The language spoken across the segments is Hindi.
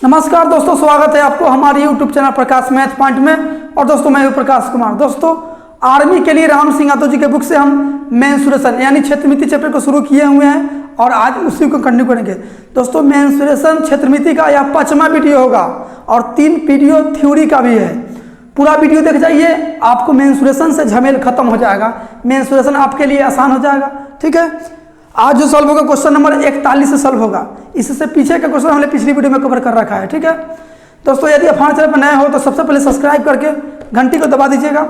नमस्कार दोस्तों, स्वागत है आपको हमारे YouTube चैनल प्रकाश मैथ पॉइंट में। और दोस्तों मैं हूं प्रकाश कुमार। दोस्तों आर्मी के लिए राम सिंह यादव जी के बुक से हम मेंसुरेशन यानी क्षेत्रमिति चैप्टर को शुरू किए हुए हैं और आज उसी को कंटिन्यू करेंगे। दोस्तों मेंसुरेशन क्षेत्रमिति का यह 5वां वीडियो होगा और 3 वीडियो थ्योरी का भी है। पूरा वीडियो देख जाइए, आपको मेंसुरेशन से झमेल खत्म हो जाएगा, मेंसुरेशन आपके लिए आसान हो जाएगा। ठीक है, आज जो सॉल्व होगा क्वेश्चन नंबर 41 से सॉल्व होगा। इससे पीछे का क्वेश्चन हमने पिछली वीडियो में कवर कर रखा है। ठीक है दोस्तों, यदि आप हमारे चैनल पर नए हो तो सबसे पहले सब्सक्राइब करके घंटी को दबा दीजिएगा।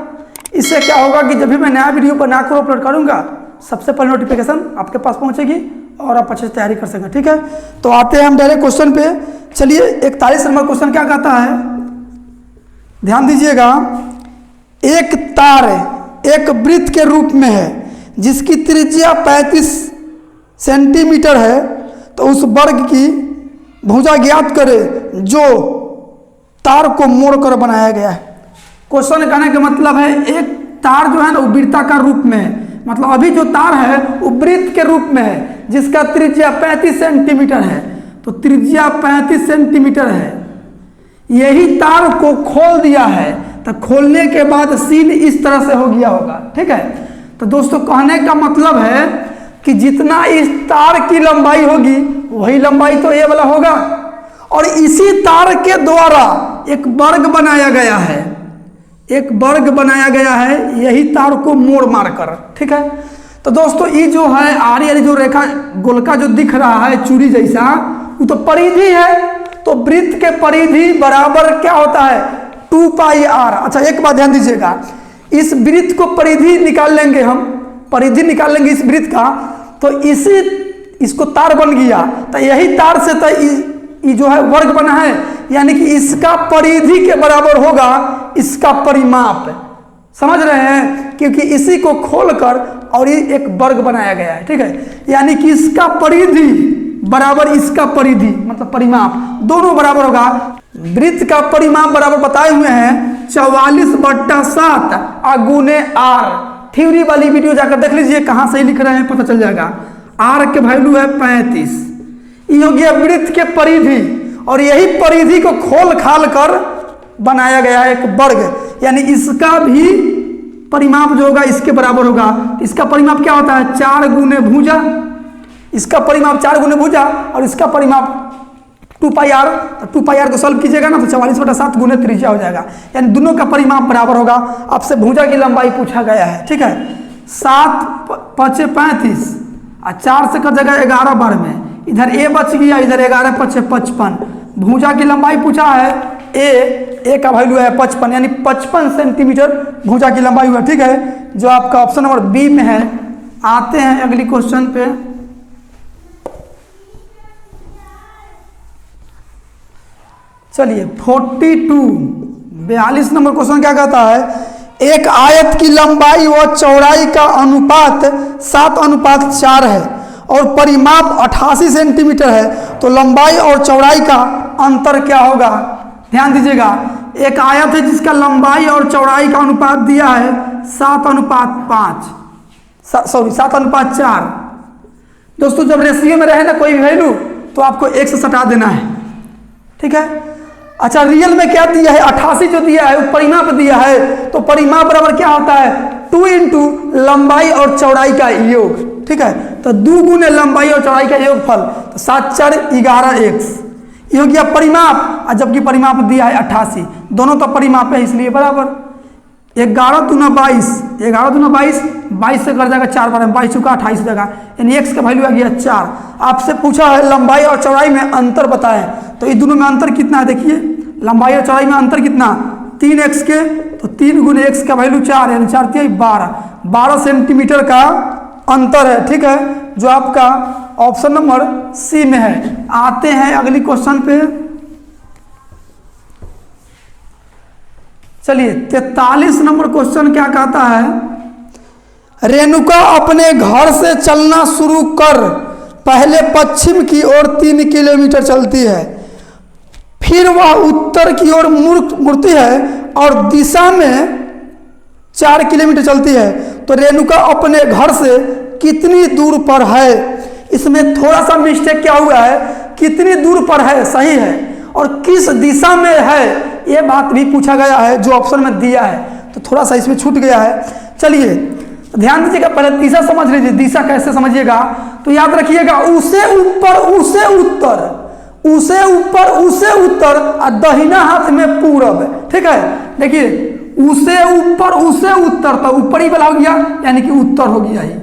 इससे क्या होगा कि जब भी मैं नया वीडियो बनाकर अपलोड करूंगा सबसे पहले नोटिफिकेशन आपके पास पहुंचेगी और आप अच्छे से तैयारी कर सकेंगे। ठीक है, तो आते हैं हम डायरेक्ट क्वेश्चन पे। चलिए 41 नंबर क्वेश्चन क्या कहता है, ध्यान दीजिएगा। एक तार एक वृत्त के रूप में है जिसकी त्रिज्या 35 सेंटीमीटर है, तो उस वर्ग की भुजा ज्ञात करें जो तार को मोड़कर बनाया गया है। क्वेश्चन कहने का मतलब है एक तार जो है ना वो वृत्ताकार रूप में है, मतलब अभी जो तार है वो वृत्त के रूप में है जिसका त्रिज्या 35 सेंटीमीटर है। तो त्रिज्या 35 सेंटीमीटर है, यही तार को खोल दिया है, तो खोलने के बाद सीन इस तरह से हो गया होगा। ठीक है, तो दोस्तों कहने का मतलब है कि जितना इस तार की लंबाई होगी वही लंबाई तो ये वाला होगा, और इसी तार के द्वारा एक वर्ग बनाया गया है, एक वर्ग बनाया गया है यही तार को मोड़ मारकर। ठीक है, तो दोस्तों ये जो है आरी वाली जो रेखा गोलका जो दिख रहा है चूड़ी जैसा, वो तो परिधि है। तो वृत्त के परिधि बराबर क्या होता है 2πr। अच्छा एक बात ध्यान दीजिएगा, इस वृत्त को परिधि निकाल लेंगे, हम परिधि निकाल लेंगे इस वृत्त का, तो इसको तार बन गया, तो यही तार से तो ये जो है वर्ग बना है, यानी कि इसका परिधि के बराबर होगा इसका परिमाप। समझ रहे हैं, क्योंकि इसी को खोलकर और ये एक वर्ग बनाया गया है। ठीक है, यानी कि इसका परिधि बराबर इसका परिधि मतलब परिमाप दोनों बराबर होगा। वृत्त का परिमाप बराबर बताए हुए हैं 44/7 गुने आर। थ्योरी वाली वीडियो जाकर देख लीजिए, कहां से लिख रहे हैं पता चल जाएगा। आर के वैल्यू है 35, ये हो गया वृत्त के परिधि, और यही परिधि को खोल खाल कर बनाया गया है एक वर्ग, यानी इसका भी परिमाप जो होगा इसके बराबर होगा। इसका परिमाप क्या होता है 4 गुने भुजा, इसका परिमाप 4 गुने भुजा और इसका परिमाप 2πr। 2πr को सॉल्व कीजिएगा ना तो 44/7 गुने त्रिज्या हो जाएगा, यानी दोनों का परिमाप बराबर होगा। आपसे भुजा की लंबाई पूछा गया है। ठीक है, 7 × 5 = 35 और 4 से कर जाएगा 11 बार में, इधर a बच गया, इधर 11 × 5 = 55। भुजा की लंबाई पूछा है a का वैल्यू है 55, यानी 55 सेंटीमीटर भुजा की लंबाई हुआ। ठीक है, जो आपका ऑप्शन नंबर बी में है। आते हैं अगली क्वेश्चन पे। चलिए 42 नंबर क्वेश्चन क्या कहता है, एक आयत की लंबाई व चौड़ाई का अनुपात 7:4 है और परिमाप 88 सेंटीमीटर है, तो लंबाई और चौड़ाई का अंतर क्या होगा। ध्यान दीजिएगा, एक आयत है जिसका लंबाई और चौड़ाई का अनुपात दिया है 7:4। दोस्तों जब रेशियो में रहे ना कोई भी वैल्यू तो आपको 1 से सटा देना है। ठीक है, अच्छा रियल में क्या दिया है 88 जो दिया है वो परिमाप दिया है, तो परिमाप बराबर क्या होता है 2 × लंबाई और चौड़ाई का योग। ठीक है, तो 2 गुने लंबाई और चौड़ाई का योगफल, तो 7 × 4 = 11x, ये हो गया परिमाप। और जबकि परिमाप दिया है 88, दोनों तो परिमाप है इसलिए बराबर। 11 × 2 = 22, 22 से कर जाएगा 4 बार में, 22 × 2 = 28 देगा, यानी x का वैल्यू आ गया 4। आपसे पूछा है लंबाई और चौड़ाई में अंतर बताएं, तो ये दोनों में अंतर कितना है देखिए, लंबाई और चौड़ाई में अंतर कितना 3x के, तो 3 गुने x का वैल्यू 4, यानी 4 × 3 = 12 सेंटीमीटर का अंतर है। ठीक है, जो आपका ऑप्शन नंबर सी में है। आते हैं अगली क्वेश्चन पे। चलिए 43 नंबर क्वेश्चन क्या कहता है, रेणुका अपने घर से चलना शुरू कर पहले पश्चिम की ओर 3 किलोमीटर चलती है, फिर वह उत्तर की ओर मुड़ती है और दिशा में 4 किलोमीटर चलती है, तो रेणुका अपने घर से कितनी दूर पर है। इसमें थोड़ा सा मिस्टेक क्या हुआ है, कितनी दूर पर है सही है, और किस दिशा में है, ये बात भी पूछा गया है जो ऑप्शन में दिया है, तो थोड़ा सा इसमें छूट गया है। चलिए ध्यान दीजिएगा, पहले दिशा समझ लीजिए, दिशा कैसे समझिएगा तो याद रखिएगा, उसे ऊपर उसे उत्तर, उसे ऊपर उसे उत्तर और दाहिना हाथ में पूरब। ठीक है, देखिए उसे ऊपर उसे उत्तर, तो ऊपरी वाला हो गया यानी कि उत्तर हो गया ही,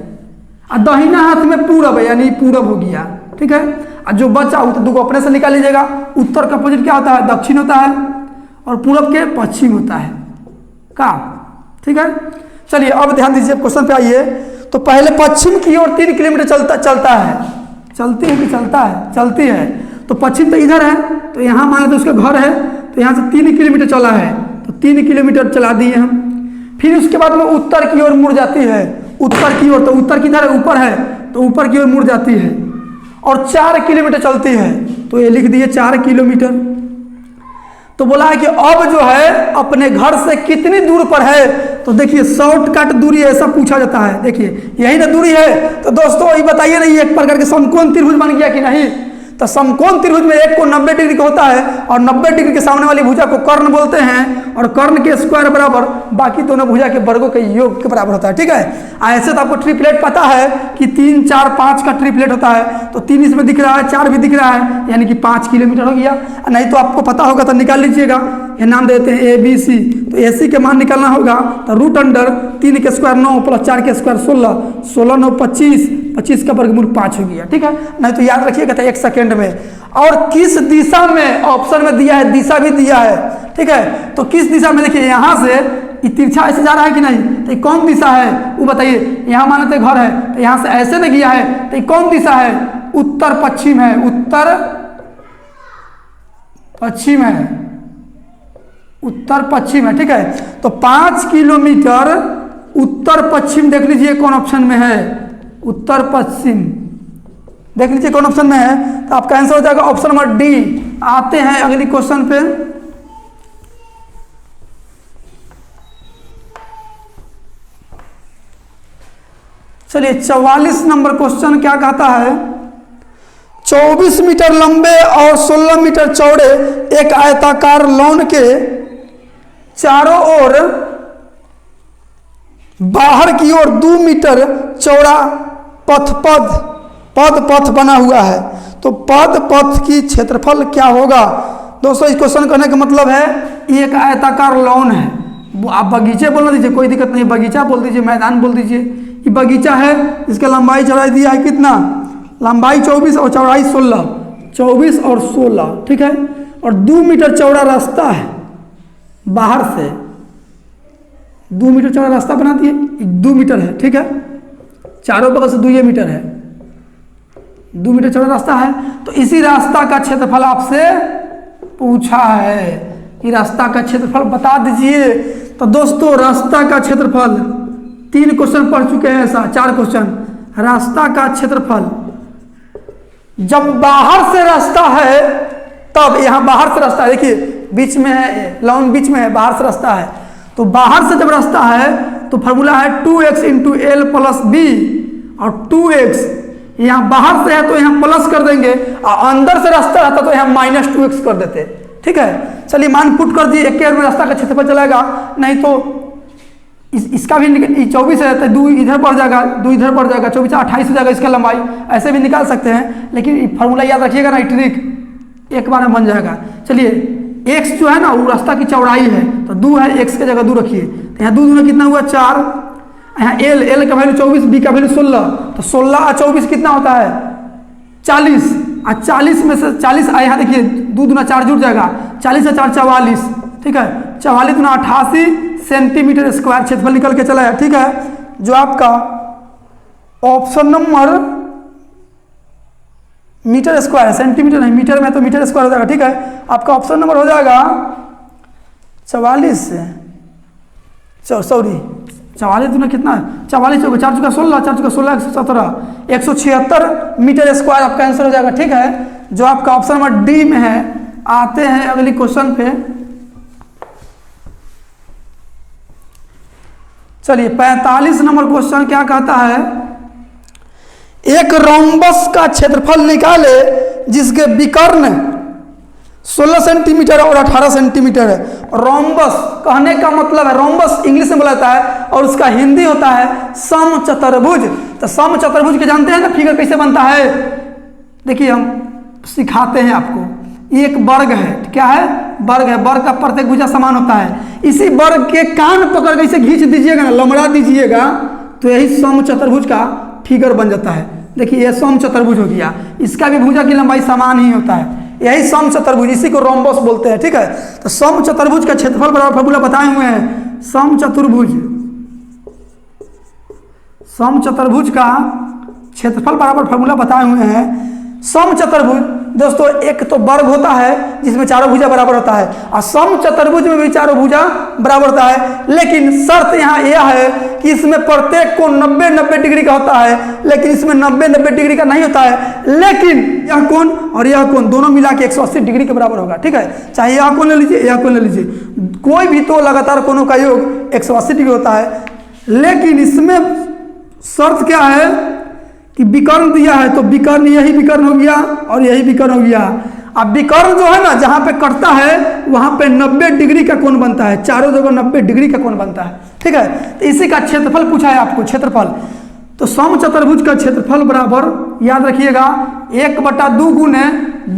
और दाहिना हाथ में पूरब है यानी पूरब हो गया। ठीक है, और जो बचा वो तो दो अपने से निकाल लीजिएगा। उत्तर का अपोजिट क्या होता है, दक्षिण होता है, और पूरब के पश्चिम होता है का। ठीक है, चलिए अब ध्यान दीजिए, क्वेश्चन पे आइए। तो पहले पश्चिम की ओर 3 किलोमीटर चलता है, चलती है कि चलता है, चलती है। तो पश्चिम तो इधर है, तो यहाँ माने तो उसका घर है, तो यहाँ से 3 किलोमीटर चला है, तो 3 किलोमीटर चला दिए हम। फिर उसके बाद में उत्तर की ओर मुड़ जाती है, उत्तर की ओर, तो उत्तर किधर है, ऊपर है, तो ऊपर की ओर मुड़ जाती है और 4 किलोमीटर चलती है, तो ये लिख दिए 4 किलोमीटर। तो बोला है कि अब जो है अपने घर से कितनी दूर पर है, तो देखिए शॉर्टकट दूरी ऐसा पूछा जाता है, देखिए यही ना दूरी है। तो दोस्तों ये बताइए ना, ये एक प्रकार के समकोण त्रिभुज बन गया कि नहीं। तो समकोण त्रिभुज में एक को 90 डिग्री का होता है, और 90 डिग्री के सामने वाली भुजा को कर्ण बोलते हैं, और कर्ण के स्क्वायर बराबर बाकी दोनों भुजा के वर्गों के योग के बराबर होता है। ठीक है, ऐसे तो आपको ट्रिपलेट पता है कि 3 4 5 का ट्रिपलेट होता है, तो 3 इसमें दिख रहा है, 4 भी दिख रहा है, यानी कि 5 किलोमीटर हो गया। नहीं तो आपको पता होगा तो निकाल लीजिएगा, ये नाम देते हैं ABC। तो AC के मान निकालना होगा, तो रूट अंडर 3 के स्क्वायर 9 प्लस 4 के स्क्वायर 16, 16 9 25, 25 का वर्गमूल 5 हो गया। ठीक है, नहीं तो याद रखिएगा था 1 सेकेंड में। और किस दिशा में, ऑप्शन में दिया है, दिशा भी दिया है। ठीक है, तो किस दिशा में, देखिए यहाँ से तिरछा ऐसे जा रहा है कि नहीं, तो ये कौन दिशा है वो बताइए। यहाँ माने तो घर है, तो यहाँ से ऐसे नहीं गया है, तो ये कौन दिशा है, उत्तर पश्चिम है, उत्तर पश्चिम है, उत्तर पश्चिम है। ठीक है, तो 5 किलोमीटर उत्तर पश्चिम देख लीजिए कौन ऑप्शन में है, उत्तर पश्चिम देख लीजिए कौन ऑप्शन में है। तो आपका आंसर हो जाएगा ऑप्शन नंबर डी। आते हैं अगली क्वेश्चन पे। चलिए 44 नंबर क्वेश्चन क्या कहता है, 24 मीटर लंबे और 16 मीटर चौड़े एक आयताकार लॉन के चारों ओर बाहर की ओर 2 मीटर चौड़ा पथ बना हुआ है, तो पथ की क्षेत्रफल क्या होगा। दोस्तों इस क्वेश्चन करने का मतलब है, ये एक आयताकार लॉन है, आप बगीचे बोलना दीजिए, कोई दिक्कत नहीं, बगीचा बोल दीजिए, मैदान बोल दीजिए। ये बगीचा है, इसका लंबाई चौड़ाई दिया है कितना, लंबाई 24 और चौड़ाई 16, 24 और 16। ठीक है, और 2 मीटर चौड़ा रास्ता है, बाहर से 2 मीटर चौड़ा रास्ता बना दिए, 2 मीटर है। ठीक है, चारों बगल से 2 मीटर है, 2 मीटर चौड़ा रास्ता है। तो इसी रास्ता का क्षेत्रफल आपसे पूछा है कि रास्ता का क्षेत्रफल बता दीजिए। तो दोस्तों रास्ता का क्षेत्रफल 3 क्वेश्चन पढ़ चुके हैं, ऐसा 4 क्वेश्चन। रास्ता का क्षेत्रफल जब बाहर से रास्ता है, तब यहाँ बाहर से रास्ता है, देखिए बीच में है, लॉन बीच में है, बाहर से रास्ता है। तो बाहर से जब रास्ता है तो फॉर्मूला है 2x × L + B, और 2x यहाँ बाहर से है तो यहाँ प्लस कर देंगे, और अंदर से रास्ता रहता तो यहाँ -2x कर देते। ठीक है, चलिए मान पुट कर दिए, एक में रास्ता का क्षेत्रफल चलेगा, नहीं तो इसका भी 24 है तो 2 इधर बढ़ जाएगा, 2 इधर बढ़ जाएगा, 24 28 हो जाएगा इसका लंबाई, ऐसे भी निकाल सकते हैं। लेकिन फार्मूला याद रखिएगा ना, ट्रिक एक बार में बन जाएगा। चलिए x जो है ना वो रास्ता की चौड़ाई है, तो 2 है, x की जगह 2 रखिए, तो यहाँ 2 में कितना हुआ 4, यहाँ L का वैल्यू 24, B का वैल्यू 16, तो 16 और 24 कितना होता है 40, और 40 में से 40 यहाँ देखिए 2 दूना 4 जुड़ जाएगा, 40 और 4 44। ठीक है, 44 दूना 88 सेंटीमीटर स्क्वायर क्षेत्रफल निकल के चला है। ठीक है, जो आपका ऑप्शन नंबर मीटर स्क्वायर है, सेंटीमीटर नहीं, मीटर में तो मीटर स्क्वायर हो जाएगा। ठीक है, आपका ऑप्शन नंबर हो जाएगा 44, सॉरी 44 दूना कितना है 44, 4 चुका 16, 4 चुका 16, 117, 176 मीटर स्क्वायर आपका आंसर हो जाएगा। ठीक है, जो आपका ऑप्शन नंबर डी में है। आते हैं अगली क्वेश्चन पे। चलिए 45 नंबर क्वेश्चन क्या कहता है, एक रोम्बस का क्षेत्रफल निकाले जिसके विकर्ण 16 सेंटीमीटर और 18 सेंटीमीटर है। रोम्बस कहने का मतलब है, रोम्बस इंग्लिश में बोला जाता है और उसका हिंदी होता है समचतुर्भुज। तो समचतुर्भुज के जानते हैं ना फिगर कैसे बनता है? देखिए हम सिखाते हैं आपको। एक वर्ग है, क्या है? वर्ग है। वर्ग का प्रत्येक भुजा समान होता है। इसी वर्ग के कान पकड़ के इसे खींच दीजिएगा ना, लमड़ा दीजिएगा, तो यही समचतुर्भुज का फिगर बन जाता है। देखिए ये समचतुर्भुज हो गया, इसका भी भुजा की लंबाई समान ही होता है, यही समचतुर्भुज, इसी को रोम्बस बोलते हैं। ठीक है, तो समचतुर्भुज का क्षेत्रफल बराबर फॉर्मूला बताए हुए हैं। समचतुर्भुज का क्षेत्रफल बराबर फॉर्मूला बताए हुए हैं। समचतुर्भुज दोस्तों एक तो वर्ग होता है जिसमें चारों भुजा बराबर होता है, और समचतुर्भुज में भी चारों भुजा बराबर होता है। लेकिन शर्त यहाँ यह है कि इसमें प्रत्येक कोण 90-90 डिग्री का होता है, लेकिन इसमें 90-90 डिग्री का नहीं होता है। लेकिन यह कोण और यह कोण दोनों मिला के 180 डिग्री के बराबर होगा। ठीक है, चाहे यह कोण ले लीजिए, यह कोण ले लीजिए, कोई भी तो लगातार कोणों का योग 180 डिग्री होता है। लेकिन इसमें शर्त क्या है कि विकर्ण दिया है, तो विकर्ण यही विकर्ण हो गया और यही विकर्ण हो गया। अब विकर्ण जो है ना, जहां पे कटता है वहां पे 90 डिग्री का कोण बनता है, चारों जगह 90 डिग्री का कोण बनता है। ठीक है, तो इसी का क्षेत्रफल पूछा है आपको, क्षेत्रफल। तो समचतुर्भुज का क्षेत्रफल बराबर याद रखिएगा 1/2 गुने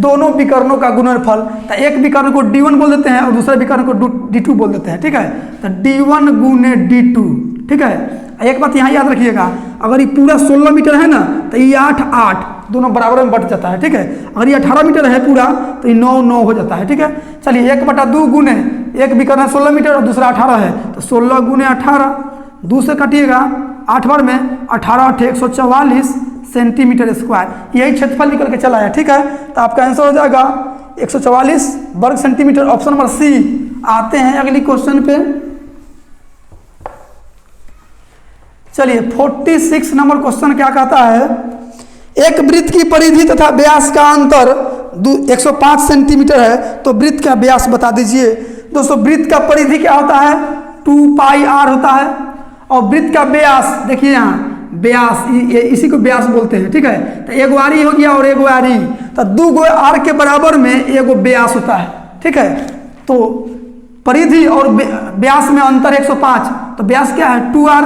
दोनों विकर्णों का गुणनफल। तो एक विकर्ण को D1 बोल देते हैं और दूसरे विकर्ण को D2 बोल देते हैं। ठीक है, तो D1 गुने D2। ठीक है, एक बात यहाँ याद रखिएगा, अगर ये पूरा 16 मीटर है ना, तो ये 8-8 दोनों बराबर में बट जाता है। ठीक है, अगर ये 18 मीटर है पूरा, तो ये 9-9 हो जाता है। ठीक है, चलिए 1/2 गुने, एक विकर्ण है 16 मीटर और दूसरा 18 है, तो 16 गुने 18, 2 से काटिएगा, 8 बार में 18 144 सेंटीमीटर स्क्वायर, यही क्षेत्रफल निकल के चला है। ठीक है, तो आपका आंसर हो जाएगा 144 वर्ग सेंटीमीटर, ऑप्शन नंबर सी। आते हैं अगली क्वेश्चन पे। चलिए 46 नंबर क्वेश्चन क्या कहता है? एक वृत्त की परिधि तथा व्यास का अंतर 105 सेंटीमीटर है, तो वृत्त का व्यास बता दीजिए। दोस्तों वृत्त का परिधि क्या होता है? 2πr होता है, और वृत्त का व्यास देखिए यहाँ व्यास, इसी को व्यास बोलते हैं। ठीक है, तो एगो आरी हो गया और एगो आरी, तो 2 गो आर के बराबर में एगो व्यास होता है। ठीक है, तो परिधि और व्यास में अंतर 105, तो व्यास क्या है? 2r,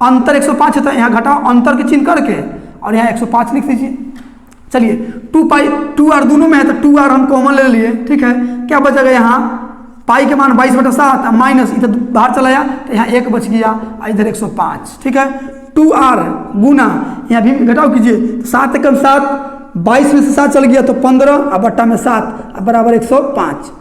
अंतर 105 है, तो यहाँ घटाओ अंतर के चिन्ह करके और यहाँ 105 लिख दीजिए। चलिए 2r दोनों में है, तो 2r हम कॉमन ले लिए। ठीक है, क्या बचेगा यहाँ? पाई के मान 22/7 माइनस इधर बाहर चला गया, तो यहाँ 1 बच गया, इधर 105। ठीक है, 2r गुना यहाँ भी घटाओ कीजिए, 7 एकम 7, 22 में से 7 चल गया तो 15 और बट्टा में 7 बराबर 105।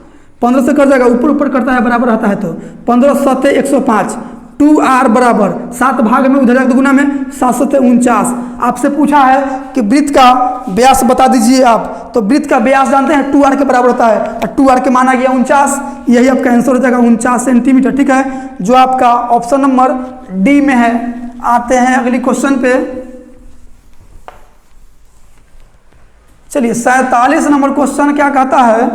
15 से कर जाएगा, ऊपर ऊपर करता है बराबर रहता है, तो 15 7 105। 2r बराबर 7 भाग में उधर गुना में 7 7 49। आपसे पूछा है कि वृत्त का व्यास बता दीजिए आप, तो वृत्त का व्यास जानते हैं 2r के बराबर होता है, और 2r के माना गया 49, यही आपका आंसर हो जाएगा 49 सेंटीमीटर। ठीक है, जो आपका ऑप्शन नंबर डी में है। आते हैं अगली क्वेश्चन पे। चलिए 47 नंबर क्वेश्चन क्या कहता है?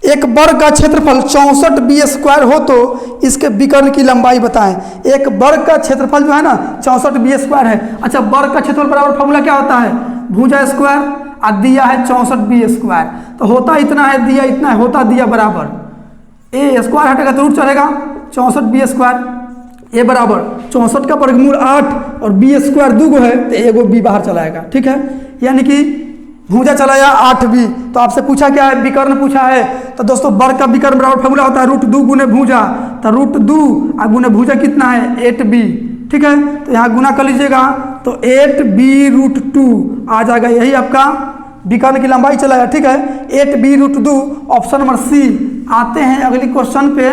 एक वर्ग का क्षेत्रफल 64 b² हो तो इसके विकर्ण की लंबाई बताएं। एक वर्ग का क्षेत्रफल जो है ना 64 b² है। अच्छा, वर्ग का क्षेत्रफल बराबर फॉर्मूला क्या होता है? भुजा स्क्वायर, और दिया है 64 b², तो होता इतना है, दिया इतना है, होता दिया बराबर a स्क्वायर हटेगा तो रूट चढ़ेगा 64 b², ए बराबर 64 का वर्गमूल 8 और b² 2 गो है, तो एगो b बाहर चलाएगा। ठीक है, यानी कि भुजा चलाया 8b। तो आपसे पूछा क्या है? विकर्ण पूछा है। तो दोस्तों वर्ग का विकर्ण बराबर फॉर्मूला होता है √2 गुने भुजा, तो √2 और गुने भुजा कितना है? 8b। ठीक है, तो यहाँ गुना कर लीजिएगा, तो 8b√2 आ जाएगा, यही आपका विकर्ण की लंबाई चलाएगा। ठीक है, 8b√2 ऑप्शन नंबर सी। आते हैं अगली क्वेश्चन पे।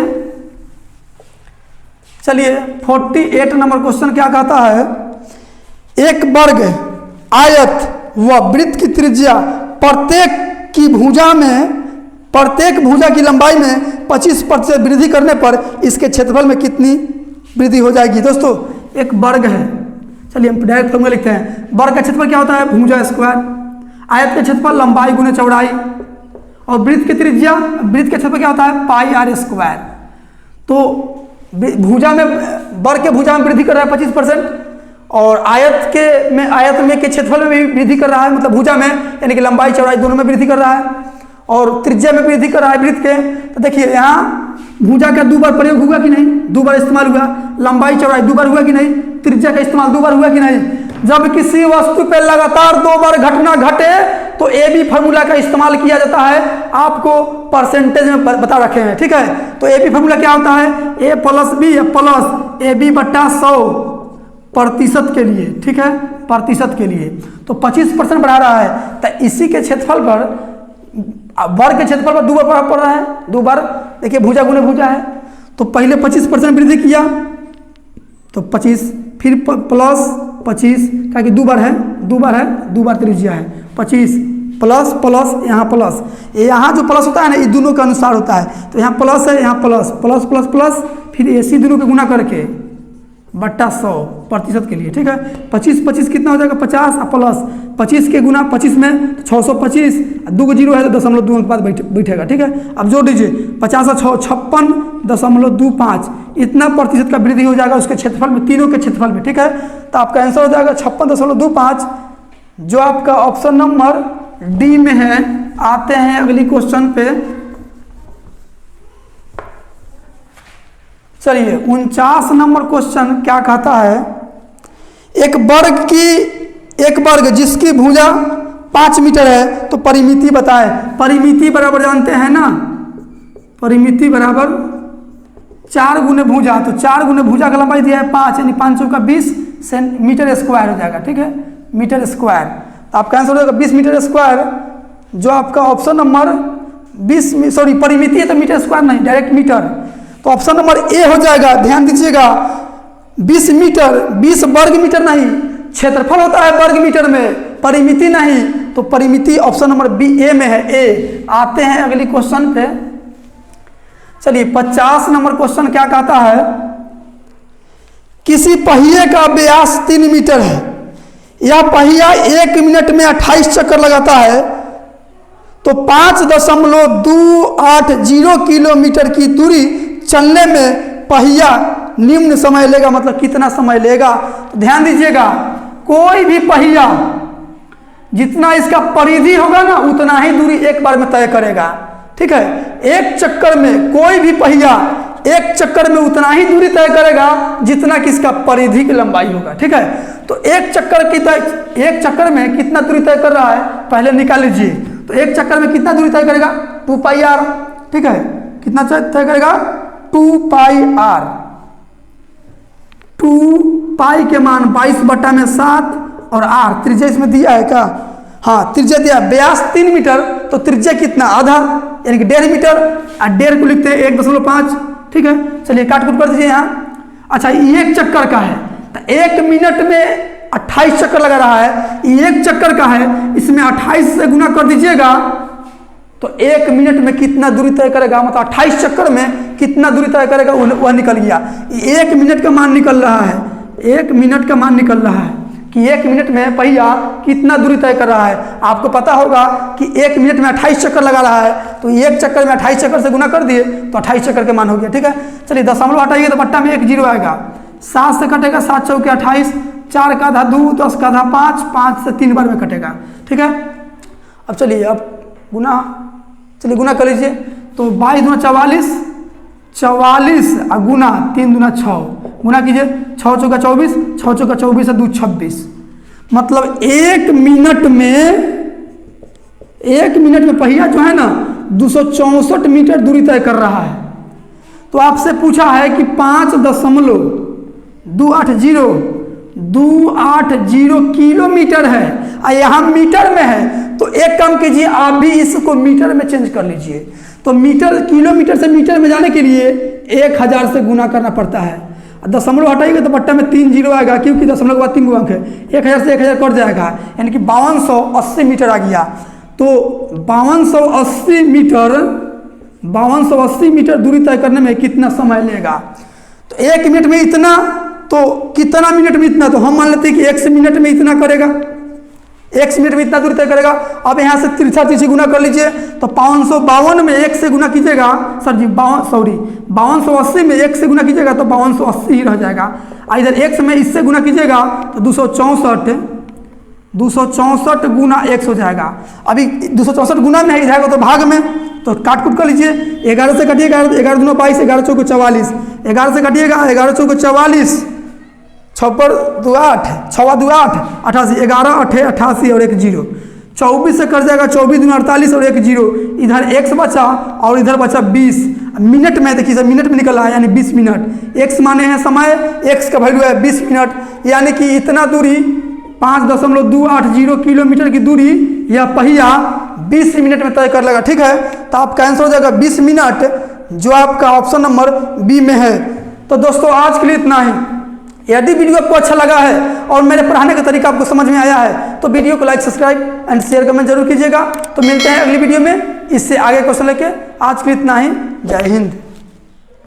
चलिए 48 नंबर क्वेश्चन क्या कहता है? एक वर्ग आयत व वृत्त की त्रिज्या प्रत्येक भुजा की लंबाई में 25% वृद्धि करने पर इसके क्षेत्रफल में कितनी वृद्धि हो जाएगी? दोस्तों एक वर्ग है, चलिए हम डायरेक्ट फॉर्मूला लिखते हैं। वर्ग का क्षेत्रफल क्या होता है? भुजा स्क्वायर। आयत का क्षेत्रफल लंबाई गुने चौड़ाई, और वृत्त की त्रिज्या, वृत्त का क्षेत्रफल क्या होता है? πr²। तो भुजा में, वर्ग के भुजा में वृद्धि कर रहा है 25%, और आयत में के क्षेत्रफल में भी वृद्धि कर रहा है, मतलब भुजा में, यानी कि लंबाई चौड़ाई दोनों में वृद्धि कर रहा है। और त्रिज्या में वृद्धि कर रहा है वृत्त के, तो देखिए यहाँ भुजा का 2 बार प्रयोग हुआ कि नहीं, 2 बार इस्तेमाल हुआ। लंबाई चौड़ाई 2 बार हुआ कि नहीं, त्रिज्या का इस्तेमाल 2 बार हुआ कि नहीं। जब किसी वस्तु पे लगातार 2 बार घटना घटे तो ए बी फार्मूला का इस्तेमाल किया जाता है। आपको परसेंटेज में बता रखे हैं, ठीक है। तो ए बी फार्मूला क्या होता है, A plus B plus A B बट्टा 100% के लिए, ठीक है, प्रतिशत के लिए। तो 25% बढ़ा रहा है, तो इसी के क्षेत्रफल पर वर्ग के क्षेत्रफल पर 2 बार प्रभाव पड़ रहा है, 2 बार। देखिए भुजा गुने भुजा है, तो पहले 25% वृद्धि किया तो 25, फिर प्लस 25 क्या कि 2 बार है, 2 बार है, 2 बार त्रिज्या है, 25 प्लस प्लस यहाँ प्लस, यहाँ जो प्लस होता है ना ये दोनों के अनुसार होता है। तो यहाँ प्लस है, यहाँ प्लस प्लस प्लस प्लस, फिर ऐसी दोनों के गुना करके बट्टा 100% के लिए, ठीक है। 25 25 कितना हो जाएगा 50 प्लस 25 के गुना 25 में तो 625, 2 को 0 है तो 0.2 अंक बाद बैठेगा, ठीक है। अब जोड़ दीजिए 50 और 56.25, इतना प्रतिशत का वृद्धि हो जाएगा उसके क्षेत्रफल में, तीनों के क्षेत्रफल में, ठीक है। तो आपका आंसर हो जाएगा 56.25, जो आपका ऑप्शन नंबर डी में है। आते हैं अगली क्वेश्चन पे, चलिए 49 नंबर क्वेश्चन क्या कहता है, एक वर्ग जिसकी भुजा 5 मीटर है तो परिमिति बताए। परिमिति बराबर जानते हैं ना, परिमिति बराबर 4 गुने भुजा, तो 4 गुने भुजा का लंबाई दिया है 5, यानी 5 चौका 20 मीटर स्क्वायर हो जाएगा, ठीक है, मीटर स्क्वायर। तो आपका आंसर हो जाएगा 20 मीटर स्क्वायर, जो आपका ऑप्शन नंबर 20, सॉरी परिमिति है तो मीटर स्क्वायर नहीं, डायरेक्ट मीटर। तो ऑप्शन नंबर ए हो जाएगा। ध्यान दीजिएगा 20 मीटर, 20 वर्ग मीटर नहीं, क्षेत्रफल होता है वर्ग मीटर में, परिमिति नहीं। तो परिमिति ऑप्शन नंबर बी ए में है, ए। आते हैं अगली क्वेश्चन पे, चलिए 50 नंबर क्वेश्चन क्या कहता है, किसी पहिए का व्यास 3 मीटर है, यह पहिया 1 मिनट में 28 चक्कर लगाता है, तो 5.280 किलोमीटर की दूरी चलने में पहिया निम्न समय लेगा, मतलब कितना समय लेगा। तो ध्यान दीजिएगा कोई भी पहिया जितना इसका परिधि होगा ना उतना ही दूरी एक बार में तय करेगा, ठीक है। एक चक्कर में कोई भी पहिया एक चक्कर में उतना ही दूरी तय करेगा जितना कि इसका परिधि की लंबाई होगा, ठीक है। तो एक चक्कर में कितना दूरी तय कर रहा है पहले निकाल लीजिए। तो एक चक्कर में कितना दूरी तय करेगा 2 पाई आर, ठीक है। कितना तय करेगा 2 पाई आर। 2 पाई के मान 22/7 और आर त्रिज्या इसमें दिया है क्या, हाँ त्रिज्या दिया। व्यास 3 मीटर तो त्रिज्या कितना आधा, यानी कि 1.5 मीटर, और 1.5 को लिखते हैं 1.5, ठीक है। चलिए काट कुट कर दीजिए यहाँ। अच्छा ये एक चक्कर का है, तो 1 मिनट में 28 चक्कर लगा रहा है, ये एक चक्कर का है, इसमें 28 से गुना कर दीजिएगा तो 1 मिनट में कितना दूरी तय करेगा, मतलब 28 चक्कर में कितना दूरी तय करेगा वह निकल गया। 1 मिनट का मान निकल रहा है, 1 मिनट का मान निकल रहा है कि 1 मिनट में पहिया कितना दूरी तय कर रहा है। आपको पता होगा कि 1 मिनट में 28 चक्कर लगा रहा है, तो एक चक्कर में 28 चक्कर से गुना कर दिए तो 28 चक्कर के मान हो गया, ठीक है। चलिए दशमलव हटाइए तो बट्टा में 1 0 आएगा, 7 से कटेगा 7 चौके 28, 4 का आधा 2, 10 का आधा 5, 5 से 3 बार में कटेगा, ठीक है। अब चलिए अब गुना कर लीजिए। तो 22 दूना 44, 44 और गुना 3 दूना 6, गुना कीजिए 6 चौका 24, 6 चौका 24 और 2 26, मतलब 1 मिनट में पहिया जो है ना 264 मीटर दूरी तय कर रहा है। तो आपसे पूछा है कि 5.280 किलोमीटर है और यहाँ मीटर में है, तो एक काम कीजिए आप भी इसको मीटर में चेंज कर लीजिए। तो किलोमीटर से मीटर में जाने के लिए 1000 से गुना करना पड़ता है। दशमलव हटाइएगा तो बट्टा में 3 0 आएगा, क्योंकि दशमलव के बाद 3 अंक है, 1000 से 1000 कट जाएगा, यानी कि 5280 मीटर आ गया। तो 5280 मीटर दूरी तय करने में कितना समय लेगा। तो 1 मिनट में इतना, तो कितना मिनट में इतना, तो हम मान लेते हैं कि 1 मिनट में इतना करेगा, 1 मिनट में इतना दूरी तय करेगा। अब यहाँ से तिरछा गुना कर लीजिए, तो 552 में 1 से गुना कीजिएगा, 5280 में 1 से गुना कीजिएगा तो 5280 ही रह जाएगा। इधर 1 में इससे गुना कीजिएगा तो 264, 264 गुना x हो जाएगा। अभी 264 गुना में है, जाएगा तो भाग में, तो काट कूट कर लीजिए। 11 से कटिएगा, 11 दूना 22, 11 चौको 44, 11 से कटिएगा, 11 चौको 44, 6 पर 2 8, 6 2 8, 88, 11 8 88 और 1 0, 24 से कट जाएगा, 24 दूना 48 और 1 0, इधर x बचा और इधर बचा 20। मिनट में देखिए सर, मिनट में निकला है, यानी 20 मिनट। x माने हैं समय, x का वैल्यू है 20 मिनट, यानी कि इतना दूरी 5.280 किलोमीटर की दूरी यह पहिया 20 मिनट में तय कर लेगा। ठीक है, तो आपका आंसर हो जाएगा 20 मिनट, जो आपका ऑप्शन नंबर बी में है। तो दोस्तों आज के लिए इतना ही। यदि वीडियो आपको अच्छा लगा है और मेरे पढ़ाने का तरीका आपको समझ में आया है तो वीडियो को like, subscribe and share comment जरूर कीजिएगा। तो मिलते हैं अगली वीडियो में इससे आगे क्वेश्चन लेके। आज के लिए इतना ही। जय हिंद।